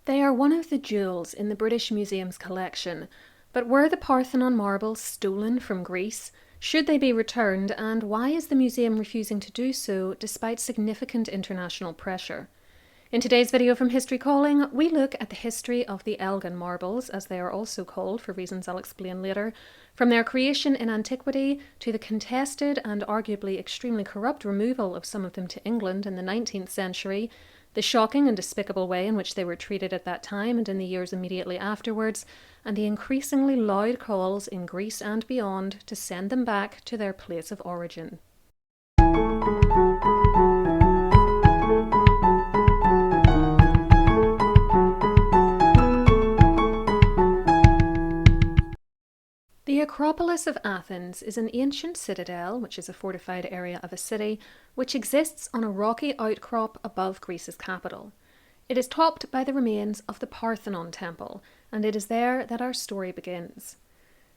They are one of the jewels in the British Museum's collection, but were the Parthenon marbles stolen from Greece? Should they be returned, and why is the museum refusing to do so despite significant international pressure? In today's video from History Calling, we look at the history of the Elgin Marbles, as they are also called for reasons I'll explain later, from their creation in antiquity to the contested and arguably extremely corrupt removal of some of them to England in the 19th century, the shocking and despicable way in which they were treated at that time and in the years immediately afterwards, and the increasingly loud calls in Greece and beyond to send them back to their place of origin. The Acropolis of Athens is an ancient citadel, which is a fortified area of a city, which exists on a rocky outcrop above Greece's capital. It is topped by the remains of the Parthenon temple, and it is there that our story begins.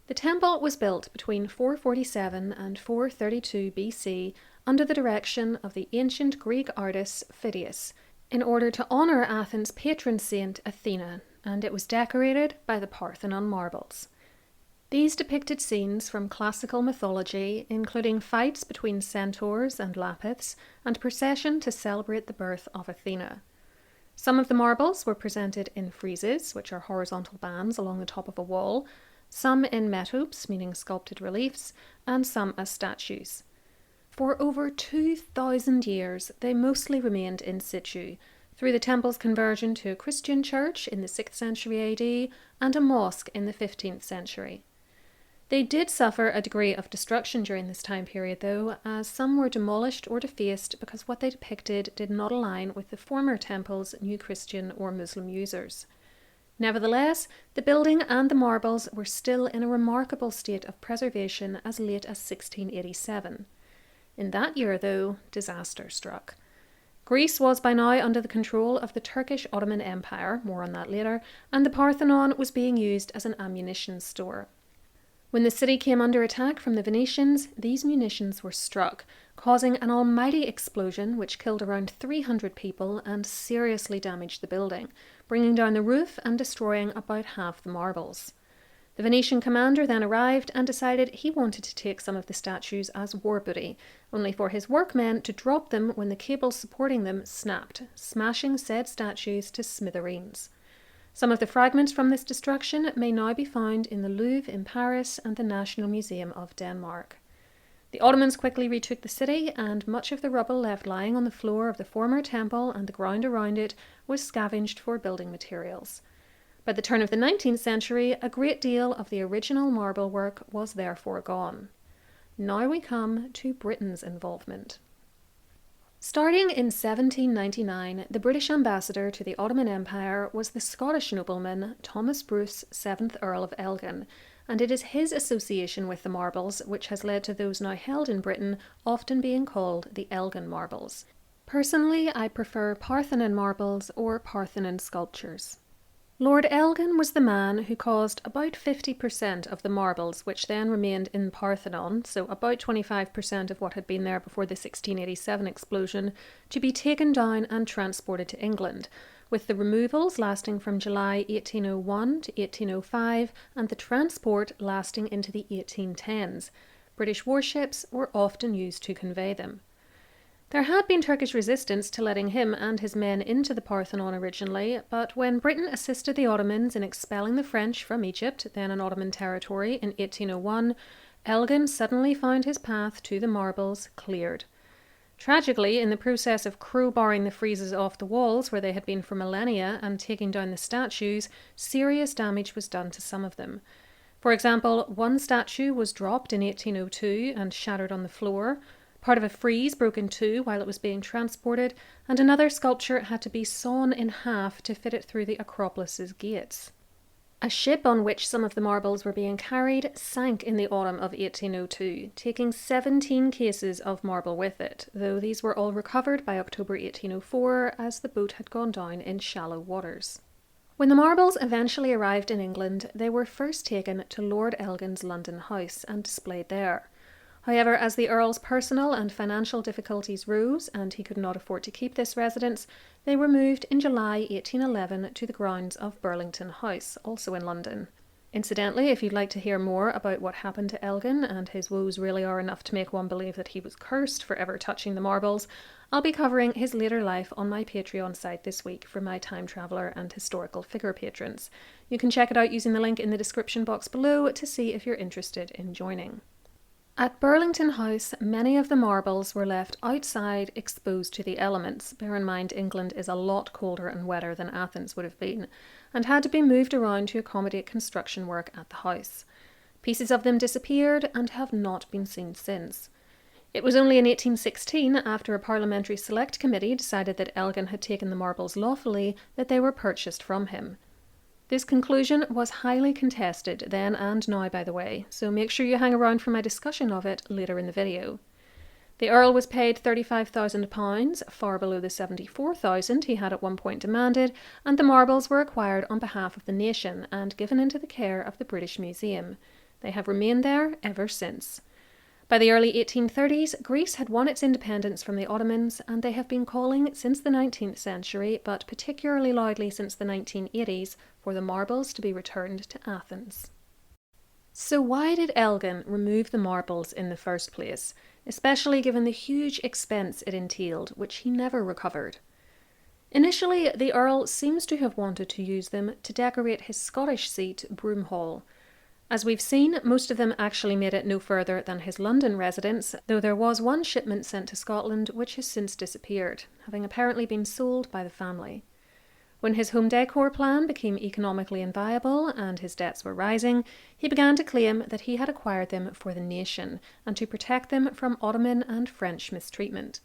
The temple was built between 447 and 432 BC under the direction of the ancient Greek artist Phidias, in order to honour Athens' patron saint Athena, and it was decorated by the Parthenon Marbles. These depicted scenes from classical mythology, including fights between centaurs and lapiths, and procession to celebrate the birth of Athena. Some of the marbles were presented in friezes, which are horizontal bands along the top of a wall, some in metopes, meaning sculpted reliefs, and some as statues. For over 2,000 years, they mostly remained in situ, through the temple's conversion to a Christian church in the 6th century AD and a mosque in the 15th century. They did suffer a degree of destruction during this time period, though, as some were demolished or defaced because what they depicted did not align with the former temple's new Christian or Muslim users. Nevertheless, the building and the marbles were still in a remarkable state of preservation as late as 1687. In that year, though, disaster struck. Greece was by now under the control of the Turkish Ottoman Empire, more on that later, and the Parthenon was being used as an ammunition store. When the city came under attack from the Venetians, these munitions were struck, causing an almighty explosion which killed around 300 people and seriously damaged the building, bringing down the roof and destroying about half the marbles. The Venetian commander then arrived and decided he wanted to take some of the statues as war booty, only for his workmen to drop them when the cables supporting them snapped, smashing said statues to smithereens. Some of the fragments from this destruction may now be found in the Louvre in Paris and the National Museum of Denmark. The Ottomans quickly retook the city, and much of the rubble left lying on the floor of the former temple and the ground around it was scavenged for building materials. By the turn of the 19th century, a great deal of the original marble work was therefore gone. Now we come to Britain's involvement. Starting in 1799, the British ambassador to the Ottoman Empire was the Scottish nobleman Thomas Bruce, 7th Earl of Elgin, and it is his association with the marbles which has led to those now held in Britain often being called the Elgin Marbles. Personally, I prefer Parthenon marbles or Parthenon sculptures. Lord Elgin was the man who caused about 50% of the marbles which then remained in Parthenon, so about 25% of what had been there before the 1687 explosion, to be taken down and transported to England, with the removals lasting from July 1801 to 1805 and the transport lasting into the 1810s. British warships were often used to convey them. There had been Turkish resistance to letting him and his men into the Parthenon originally, but when Britain assisted the Ottomans in expelling the French from Egypt, then an Ottoman territory, in 1801, Elgin suddenly found his path to the marbles cleared. Tragically, in the process of crowbarring the friezes off the walls where they had been for millennia and taking down the statues, serious damage was done to some of them. For example, one statue was dropped in 1802 and shattered on the floor. Part of a frieze broke in two while it was being transported, and another sculpture had to be sawn in half to fit it through the Acropolis's gates. A ship on which some of the marbles were being carried sank in the autumn of 1802, taking 17 cases of marble with it, though these were all recovered by October 1804 as the boat had gone down in shallow waters. When the marbles eventually arrived in England, they were first taken to Lord Elgin's London house and displayed there. However, as the Earl's personal and financial difficulties rose and he could not afford to keep this residence, they were moved in July 1811 to the grounds of Burlington House, also in London. Incidentally, if you'd like to hear more about what happened to Elgin, and his woes really are enough to make one believe that he was cursed for ever touching the marbles, I'll be covering his later life on my Patreon site this week for my time traveller and historical figure patrons. You can check it out using the link in the description box below to see if you're interested in joining. At Burlington House, many of the marbles were left outside, exposed to the elements. Bear in mind, England is a lot colder and wetter than Athens would have been, and had to be moved around to accommodate construction work at the house. Pieces of them disappeared and have not been seen since. It was only in 1816, after a parliamentary select committee decided that Elgin had taken the marbles lawfully, that they were purchased from him. This conclusion was highly contested then and now, by the way, so make sure you hang around for my discussion of it later in the video. The Earl was paid £35,000, far below the £74,000 he had at one point demanded, and the marbles were acquired on behalf of the nation and given into the care of the British Museum. They have remained there ever since. By the early 1830s, Greece had won its independence from the Ottomans, and they have been calling since the 19th century, but particularly loudly since the 1980s, for the marbles to be returned to Athens. So why did Elgin remove the marbles in the first place, especially given the huge expense it entailed, which he never recovered? Initially, the Earl seems to have wanted to use them to decorate his Scottish seat, Broomhall. As we've seen, most of them actually made it no further than his London residence, though there was one shipment sent to Scotland which has since disappeared, having apparently been sold by the family. When his home decor plan became economically inviable and his debts were rising, he began to claim that he had acquired them for the nation and to protect them from Ottoman and French mistreatment.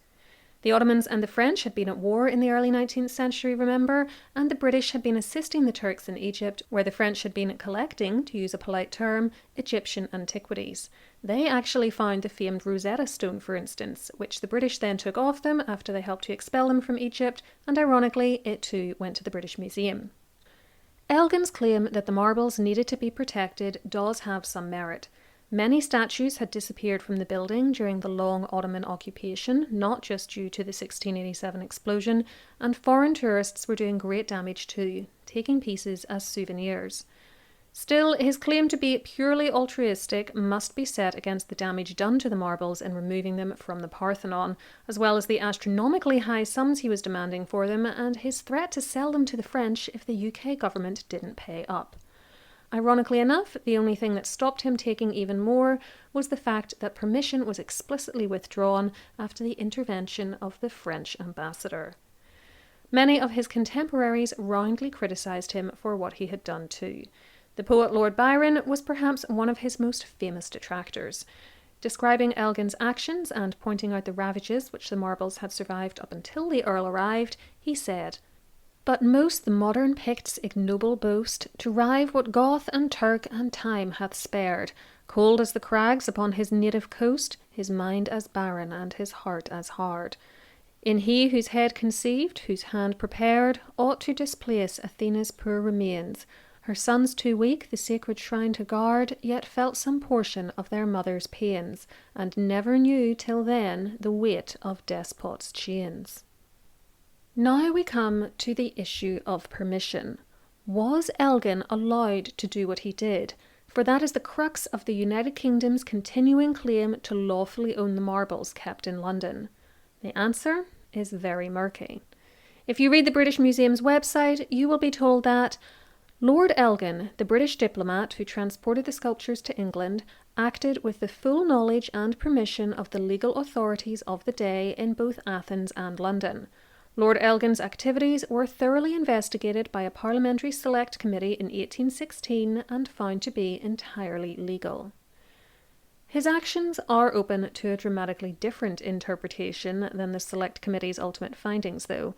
The Ottomans and the French had been at war in the early 19th century, remember, and the British had been assisting the Turks in Egypt, where the French had been collecting, to use a polite term, Egyptian antiquities. They actually found the famed Rosetta Stone, for instance, which the British then took off them after they helped to expel them from Egypt, and ironically, it too went to the British Museum. Elgin's claim that the marbles needed to be protected does have some merit. Many statues had disappeared from the building during the long Ottoman occupation, not just due to the 1687 explosion, and foreign tourists were doing great damage too, taking pieces as souvenirs. Still, his claim to be purely altruistic must be set against the damage done to the marbles in removing them from the Parthenon, as well as the astronomically high sums he was demanding for them, and his threat to sell them to the French if the UK government didn't pay up. Ironically enough, the only thing that stopped him taking even more was the fact that permission was explicitly withdrawn after the intervention of the French ambassador. Many of his contemporaries roundly criticised him for what he had done too. The poet Lord Byron was perhaps one of his most famous detractors. Describing Elgin's actions and pointing out the ravages which the marbles had survived up until the Earl arrived, he said, "But most the modern Pict's ignoble boast, to rive what Goth and Turk and time hath spared. Cold as the crags upon his native coast, his mind as barren and his heart as hard. In he whose head conceived, whose hand prepared, ought to displace Athena's poor remains. Her sons too weak the sacred shrine to guard, yet felt some portion of their mother's pains, and never knew till then the weight of despots' chains." Now we come to the issue of permission. Was Elgin allowed to do what he did? For that is the crux of the United Kingdom's continuing claim to lawfully own the marbles kept in London. The answer is very murky. If you read the British Museum's website, you will be told that Lord Elgin, the British diplomat who transported the sculptures to England, acted with the full knowledge and permission of the legal authorities of the day in both Athens and London. Lord Elgin's activities were thoroughly investigated by a parliamentary select committee in 1816 and found to be entirely legal. His actions are open to a dramatically different interpretation than the select committee's ultimate findings, though.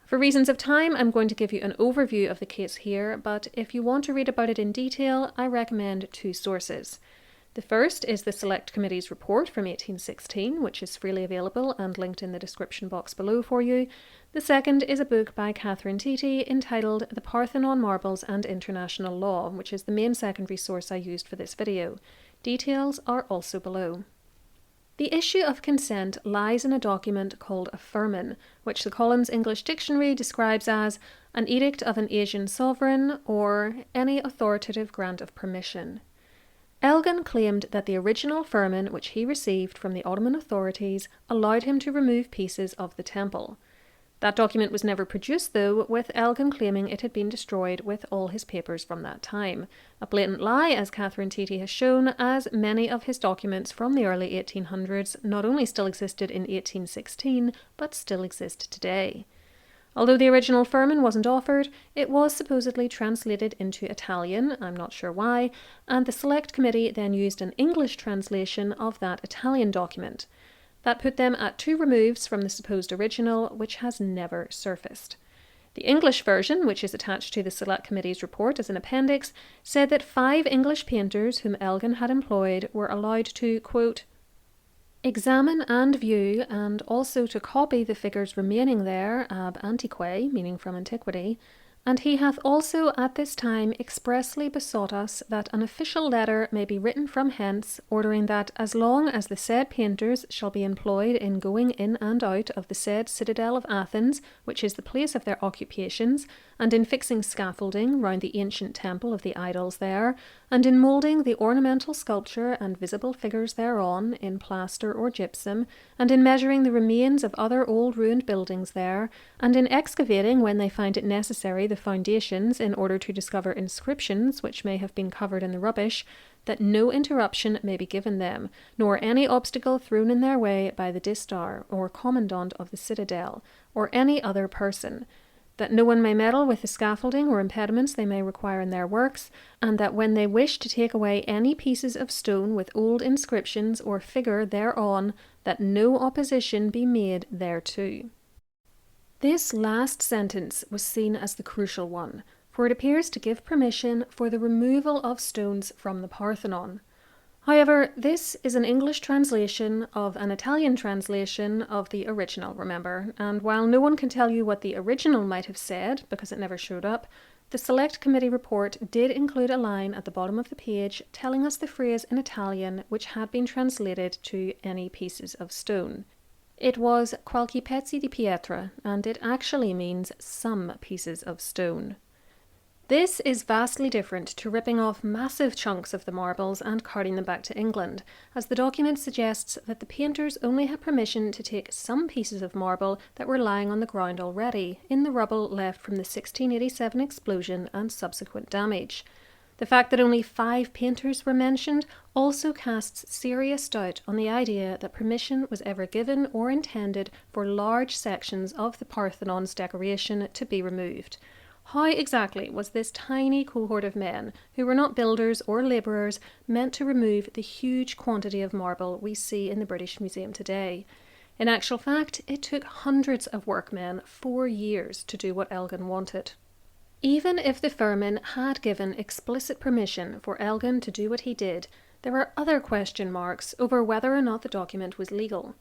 For reasons of time, I'm going to give you an overview of the case here, but if you want to read about it in detail, I recommend two sources. The first is the Select Committee's report from 1816, which is freely available and linked in the description box below for you. The second is a book by Catherine Titi entitled The Parthenon Marbles and International Law, which is the main secondary source I used for this video. Details are also below. The issue of consent lies in a document called a firman, which the Collins English Dictionary describes as an edict of an Asian sovereign or any authoritative grant of permission. Elgin claimed that the original firman which he received from the Ottoman authorities allowed him to remove pieces of the temple. That document was never produced, though, with Elgin claiming it had been destroyed with all his papers from that time. A blatant lie, as Catherine Titi has shown, as many of his documents from the early 1800s not only still existed in 1816, but still exist today. Although the original firman wasn't offered, it was supposedly translated into Italian, I'm not sure why, and the Select Committee then used an English translation of that Italian document. That put them at 2 removes from the supposed original, which has never surfaced. The English version, which is attached to the Select Committee's report as an appendix, said that 5 English painters whom Elgin had employed were allowed to, quote, examine and view, and also to copy the figures remaining there ab antiquae, meaning from antiquity, and he hath also at this time expressly besought us that an official letter may be written from hence, ordering that as long as the said painters shall be employed in going in and out of the said citadel of Athens, which is the place of their occupations, and in fixing scaffolding round the ancient temple of the idols there, and in moulding the ornamental sculpture and visible figures thereon, in plaster or gypsum, and in measuring the remains of other old ruined buildings there, and in excavating when they find it necessary the foundations in order to discover inscriptions which may have been covered in the rubbish, that no interruption may be given them, nor any obstacle thrown in their way by the distar, or commandant of the citadel, or any other person, that no one may meddle with the scaffolding or impediments they may require in their works, and that when they wish to take away any pieces of stone with old inscriptions or figure thereon, that no opposition be made thereto. This last sentence was seen as the crucial one, for it appears to give permission for the removal of stones from the Parthenon. However, this is an English translation of an Italian translation of the original, remember, and while no one can tell you what the original might have said, because it never showed up, the Select Committee report did include a line at the bottom of the page telling us the phrase in Italian which had been translated to any pieces of stone. It was qualche pezzi di pietra, and it actually means some pieces of stone. This is vastly different to ripping off massive chunks of the marbles and carting them back to England, as the document suggests that the painters only had permission to take some pieces of marble that were lying on the ground already, in the rubble left from the 1687 explosion and subsequent damage. The fact that only 5 painters were mentioned also casts serious doubt on the idea that permission was ever given or intended for large sections of the Parthenon's decoration to be removed. How exactly was this tiny cohort of men, who were not builders or labourers, meant to remove the huge quantity of marble we see in the British Museum today? In actual fact, it took hundreds of workmen 4 years to do what Elgin wanted. Even if the firman had given explicit permission for Elgin to do what he did, there are other question marks over whether or not the document was legal.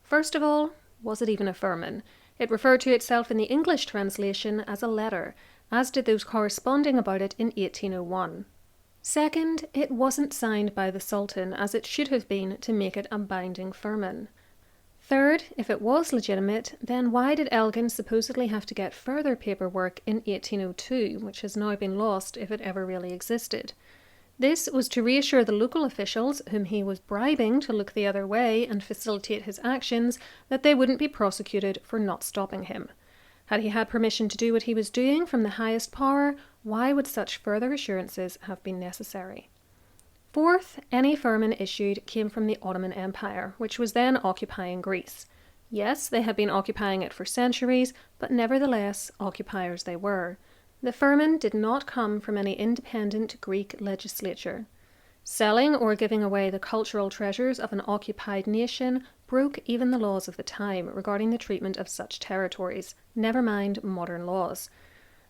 First of all, was it even a firman? It referred to itself in the English translation as a letter, as did those corresponding about it in 1801. Second, it wasn't signed by the Sultan as it should have been to make it a binding firman. Third, if it was legitimate, then why did Elgin supposedly have to get further paperwork in 1802, which has now been lost if it ever really existed? This was to reassure the local officials, whom he was bribing to look the other way and facilitate his actions, that they wouldn't be prosecuted for not stopping him. Had he had permission to do what he was doing from the highest power, why would such further assurances have been necessary? Fourth, any firman issued came from the Ottoman Empire, which was then occupying Greece. Yes, they had been occupying it for centuries, but nevertheless occupiers they were. The firman did not come from any independent Greek legislature. Selling or giving away the cultural treasures of an occupied nation broke even the laws of the time regarding the treatment of such territories, never mind modern laws.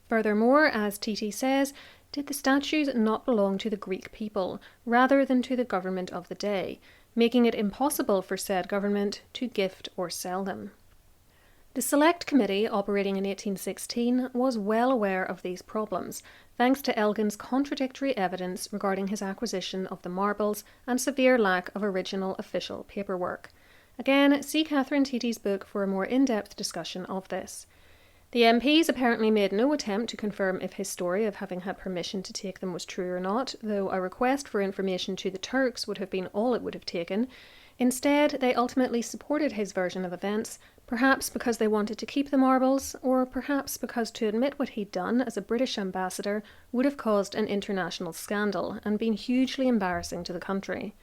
Furthermore, as Titi says, did the statues not belong to the Greek people, rather than to the government of the day, making it impossible for said government to gift or sell them. The Select Committee, operating in 1816, was well aware of these problems, thanks to Elgin's contradictory evidence regarding his acquisition of the marbles and severe lack of original official paperwork. Again, see Catherine Titi's book for a more in-depth discussion of this. The MPs apparently made no attempt to confirm if his story of having had permission to take them was true or not, though a request for information to the Turks would have been all it would have taken. Instead, they ultimately supported his version of events, perhaps because they wanted to keep the marbles, or perhaps because to admit what he'd done as a British ambassador would have caused an international scandal and been hugely embarrassing to the country.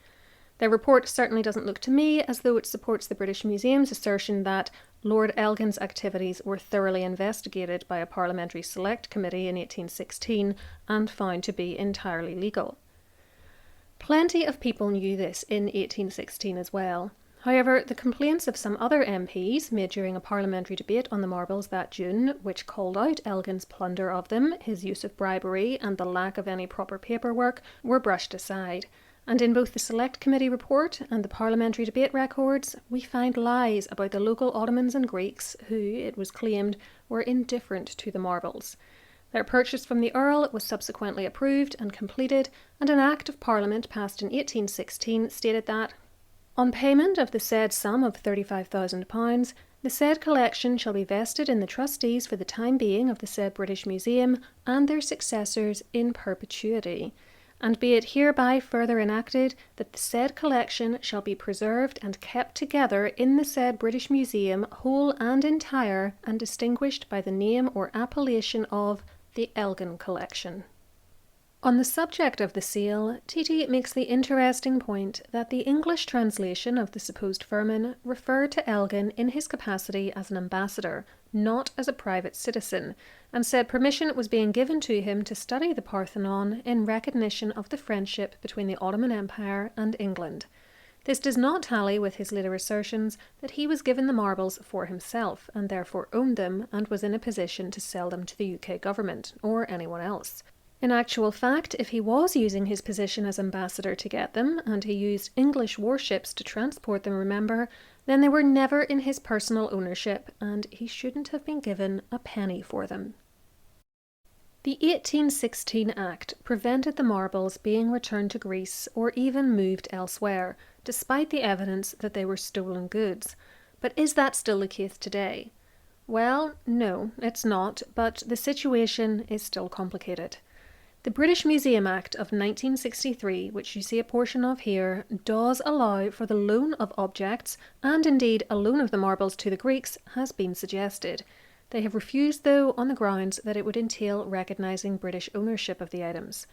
Their report certainly doesn't look to me as though it supports the British Museum's assertion that Lord Elgin's activities were thoroughly investigated by a parliamentary select committee in 1816 and found to be entirely legal. Plenty of people knew this in 1816 as well. However, the complaints of some other MPs made during a parliamentary debate on the marbles that June, which called out Elgin's plunder of them, his use of bribery, and the lack of any proper paperwork, were brushed aside. And in both the Select Committee report and the parliamentary debate records, we find lies about the local Ottomans and Greeks who, it was claimed, were indifferent to the marbles. Their purchase from the Earl was subsequently approved and completed, and an Act of Parliament passed in 1816 stated that, on payment of the said sum of £35,000, the said collection shall be vested in the trustees for the time being of the said British Museum and their successors in perpetuity. And be it hereby further enacted that the said collection shall be preserved and kept together in the said British Museum whole and entire, and distinguished by the name or appellation of the Elgin Collection. On the subject of the sale, Titi makes the interesting point that the English translation of the supposed firman referred to Elgin in his capacity as an ambassador, not as a private citizen, and said permission was being given to him to study the Parthenon in recognition of the friendship between the Ottoman Empire and England. This does not tally with his later assertions that he was given the marbles for himself and therefore owned them and was in a position to sell them to the UK government or anyone else. In actual fact, if he was using his position as ambassador to get them, and he used English warships to transport them, remember, then they were never in his personal ownership, and he shouldn't have been given a penny for them. The 1816 Act prevented the marbles being returned to Greece or even moved elsewhere, despite the evidence that they were stolen goods. But is that still the case today? Well, no, it's not, but the situation is still complicated. The British Museum Act of 1963, which you see a portion of here, does allow for the loan of objects, and indeed a loan of the marbles to the Greeks has been suggested. They have refused, though, on the grounds that it would entail recognising British ownership of the items.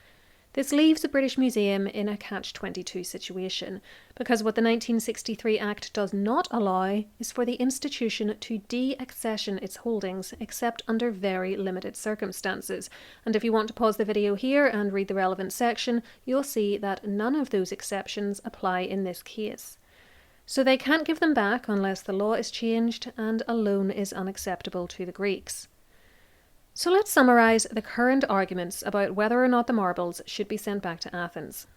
This leaves the British Museum in a catch-22 situation, because what the 1963 Act does not allow is for the institution to de-accession its holdings, except under very limited circumstances. And if you want to pause the video here and read the relevant section, you'll see that none of those exceptions apply in this case. So they can't give them back unless the law is changed and a loan is unacceptable to the Greeks. So let's summarise the current arguments about whether or not the marbles should be sent back to Athens.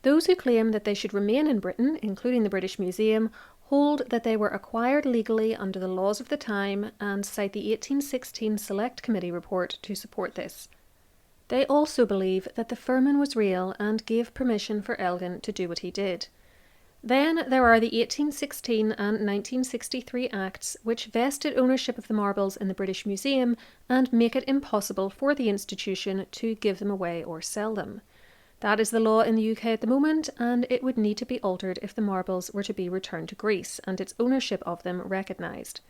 Those who claim that they should remain in Britain, including the British Museum, hold that they were acquired legally under the laws of the time and cite the 1816 Select Committee report to support this. They also believe that the firman was real and gave permission for Elgin to do what he did. Then there are the 1816 and 1963 Acts, which vested ownership of the marbles in the British Museum and make it impossible for the institution to give them away or sell them. That is the law in the UK at the moment, and it would need to be altered if the marbles were to be returned to Greece and its ownership of them recognised.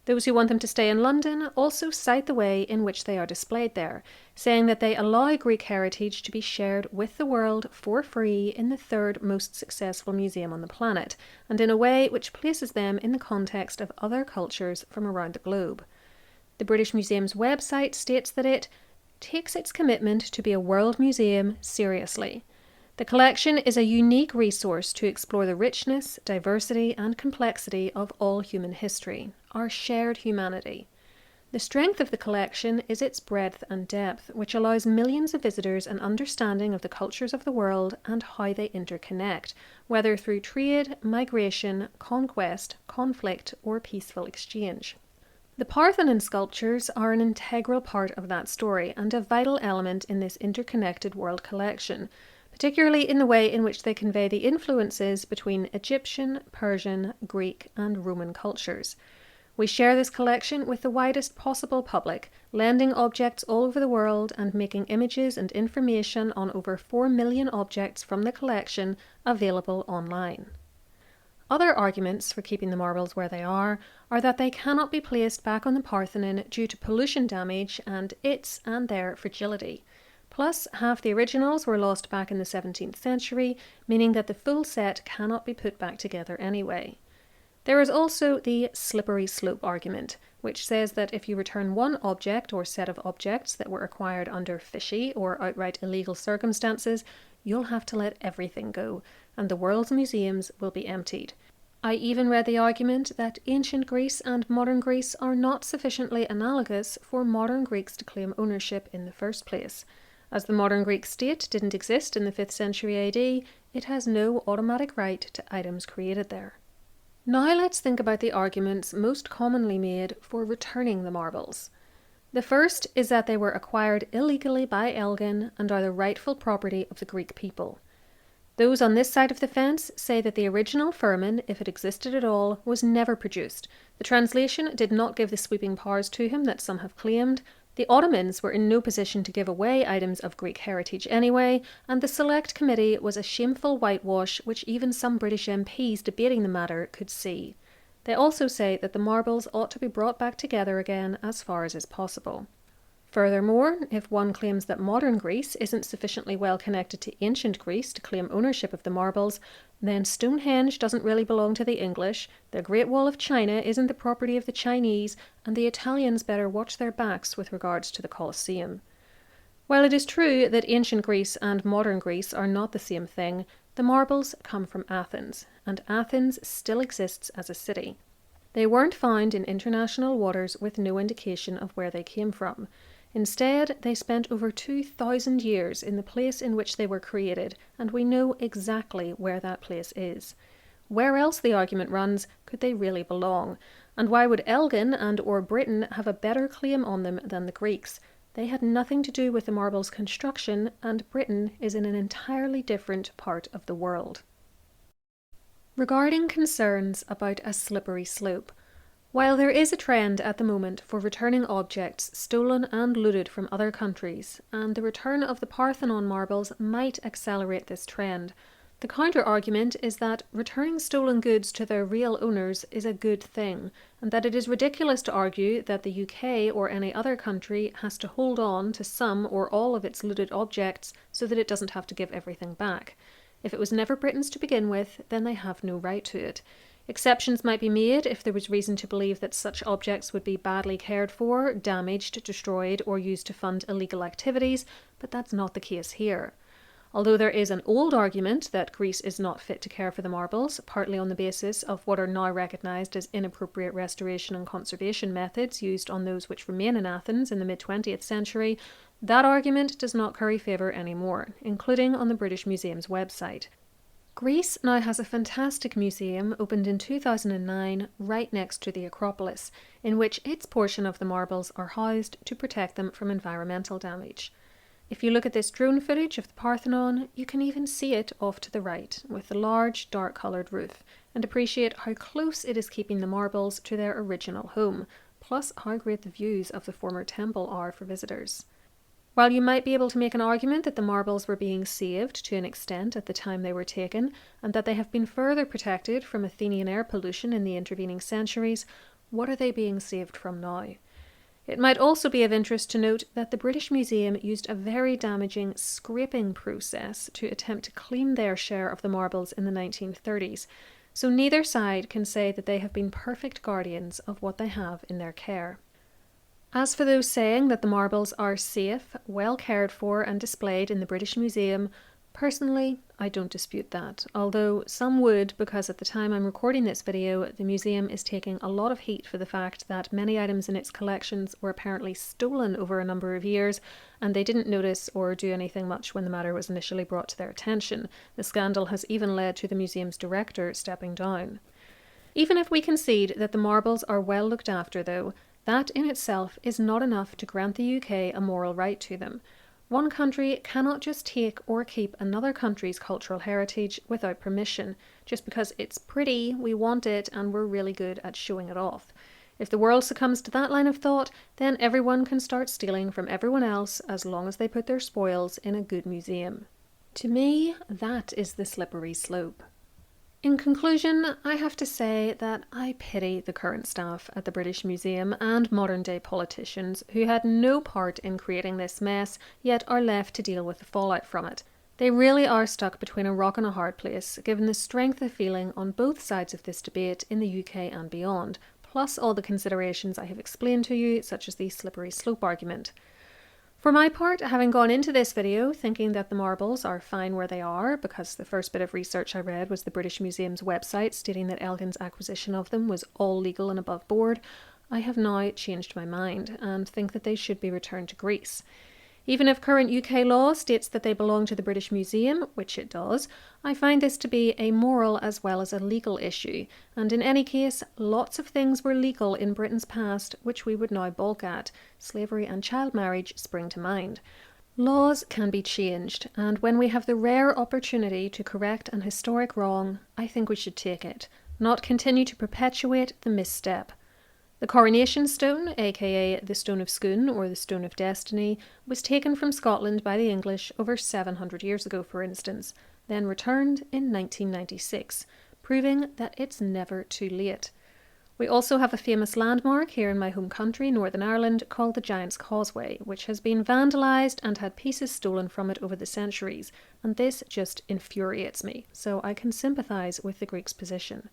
Those who want them to stay in London also cite the way in which they are displayed there, saying that they allow Greek heritage to be shared with the world for free in the third most successful museum on the planet, and in a way which places them in the context of other cultures from around the globe. The British Museum's website states that it takes its commitment to be a world museum seriously. The collection is a unique resource to explore the richness, diversity, and complexity of all human history, our shared humanity. The strength of the collection is its breadth and depth, which allows millions of visitors an understanding of the cultures of the world and how they interconnect, whether through trade, migration, conquest, conflict, or peaceful exchange. The Parthenon sculptures are an integral part of that story and a vital element in this interconnected world collection, particularly in the way in which they convey the influences between Egyptian, Persian, Greek, and Roman cultures. We share this collection with the widest possible public, lending objects all over the world and making images and information on over 4 million objects from the collection available online. Other arguments for keeping the marbles where they are that they cannot be placed back on the Parthenon due to pollution damage and its and their fragility. Plus, half the originals were lost back in the 17th century, meaning that the full set cannot be put back together anyway. There is also the slippery slope argument, which says that if you return one object or set of objects that were acquired under fishy or outright illegal circumstances, you'll have to let everything go, and the world's museums will be emptied. I even read the argument that ancient Greece and modern Greece are not sufficiently analogous for modern Greeks to claim ownership in the first place. As the modern Greek state didn't exist in the 5th century AD, it has no automatic right to items created there. Now let's think about the arguments most commonly made for returning the marbles. The first is that they were acquired illegally by Elgin and are the rightful property of the Greek people. Those on this side of the fence say that the original firman, if it existed at all, was never produced. The translation did not give the sweeping powers to him that some have claimed. The Ottomans were in no position to give away items of Greek heritage anyway, and the Select Committee was a shameful whitewash which even some British MPs debating the matter could see. They also say that the marbles ought to be brought back together again as far as is possible. Furthermore, if one claims that modern Greece isn't sufficiently well connected to ancient Greece to claim ownership of the marbles, then Stonehenge doesn't really belong to the English, the Great Wall of China isn't the property of the Chinese, and the Italians better watch their backs with regards to the Colosseum. While it is true that ancient Greece and modern Greece are not the same thing, the marbles come from Athens, and Athens still exists as a city. They weren't found in international waters with no indication of where they came from. Instead, they spent over 2,000 years in the place in which they were created, and we know exactly where that place is. Where else, the argument runs, could they really belong? And why would Elgin and or Britain have a better claim on them than the Greeks? They had nothing to do with the marbles' construction, and Britain is in an entirely different part of the world. Regarding concerns about a slippery slope, while there is a trend at the moment for returning objects stolen and looted from other countries, and the return of the Parthenon marbles might accelerate this trend, the counter-argument is that returning stolen goods to their real owners is a good thing, and that it is ridiculous to argue that the UK or any other country has to hold on to some or all of its looted objects so that it doesn't have to give everything back. If it was never Britain's to begin with, then they have no right to it. Exceptions might be made if there was reason to believe that such objects would be badly cared for, damaged, destroyed, or used to fund illegal activities, but that's not the case here. Although there is an old argument that Greece is not fit to care for the marbles, partly on the basis of what are now recognised as inappropriate restoration and conservation methods used on those which remain in Athens in the mid-20th century, that argument does not curry favour anymore, including on the British Museum's website. Greece now has a fantastic museum opened in 2009 right next to the Acropolis, in which its portion of the marbles are housed to protect them from environmental damage. If you look at this drone footage of the Parthenon, you can even see it off to the right, with the large, dark-coloured roof, and appreciate how close it is keeping the marbles to their original home, plus how great the views of the former temple are for visitors. While you might be able to make an argument that the marbles were being saved to an extent at the time they were taken, and that they have been further protected from Athenian air pollution in the intervening centuries, what are they being saved from now? It might also be of interest to note that the British Museum used a very damaging scraping process to attempt to clean their share of the marbles in the 1930s, so neither side can say that they have been perfect guardians of what they have in their care. As for those saying that the marbles are safe, well cared for and displayed in the British Museum, personally, I don't dispute that, although some would because at the time I'm recording this video, the museum is taking a lot of heat for the fact that many items in its collections were apparently stolen over a number of years, and they didn't notice or do anything much when the matter was initially brought to their attention. The scandal has even led to the museum's director stepping down. Even if we concede that the marbles are well looked after though, That in itself is not enough to grant the UK a moral right to them. One country cannot just take or keep another country's cultural heritage without permission, just because it's pretty, we want it, and we're really good at showing it off. If the world succumbs to that line of thought, then everyone can start stealing from everyone else as long as they put their spoils in a good museum. To me, that is the slippery slope. In conclusion, I have to say that I pity the current staff at the British Museum and modern-day politicians who had no part in creating this mess, yet are left to deal with the fallout from it. They really are stuck between a rock and a hard place, given the strength of feeling on both sides of this debate in the UK and beyond, plus all the considerations I have explained to you, such as the slippery slope argument. For my part, having gone into this video thinking that the marbles are fine where they are, because the first bit of research I read was the British Museum's website stating that Elgin's acquisition of them was all legal and above board, I have now changed my mind and think that they should be returned to Greece. Even if current UK law states that they belong to the British Museum, which it does, I find this to be a moral as well as a legal issue, and in any case, lots of things were legal in Britain's past which we would now balk at. Slavery and child marriage spring to mind. Laws can be changed, and when we have the rare opportunity to correct an historic wrong, I think we should take it, not continue to perpetuate the misstep. The coronation stone, aka the Stone of Scone or the Stone of Destiny, was taken from Scotland by the English over 700 years ago, for instance, then returned in 1996, proving that it's never too late. We also have a famous landmark here in my home country, Northern Ireland, called the Giant's Causeway, which has been vandalised and had pieces stolen from it over the centuries, and this just infuriates me, so I can sympathise with the Greeks' position.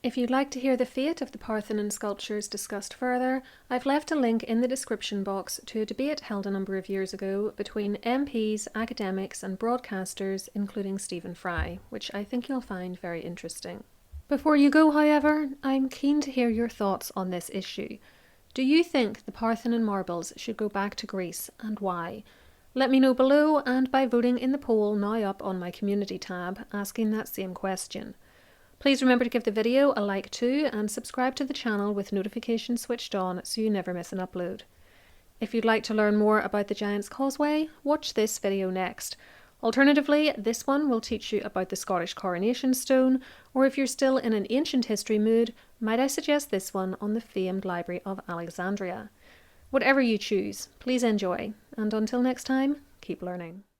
If you'd like to hear the fate of the Parthenon sculptures discussed further, I've left a link in the description box to a debate held a number of years ago between MPs, academics and broadcasters, including Stephen Fry, which I think you'll find very interesting. Before you go, however, I'm keen to hear your thoughts on this issue. Do you think the Parthenon marbles should go back to Greece, and why? Let me know below and by voting in the poll now up on my community tab, asking that same question. Please remember to give the video a like too and subscribe to the channel with notifications switched on so you never miss an upload. If you'd like to learn more about the Giant's Causeway, watch this video next. Alternatively, this one will teach you about the Scottish coronation stone, or if you're still in an ancient history mood, might I suggest this one on the famed Library of Alexandria. Whatever you choose, please enjoy, and until next time, keep learning.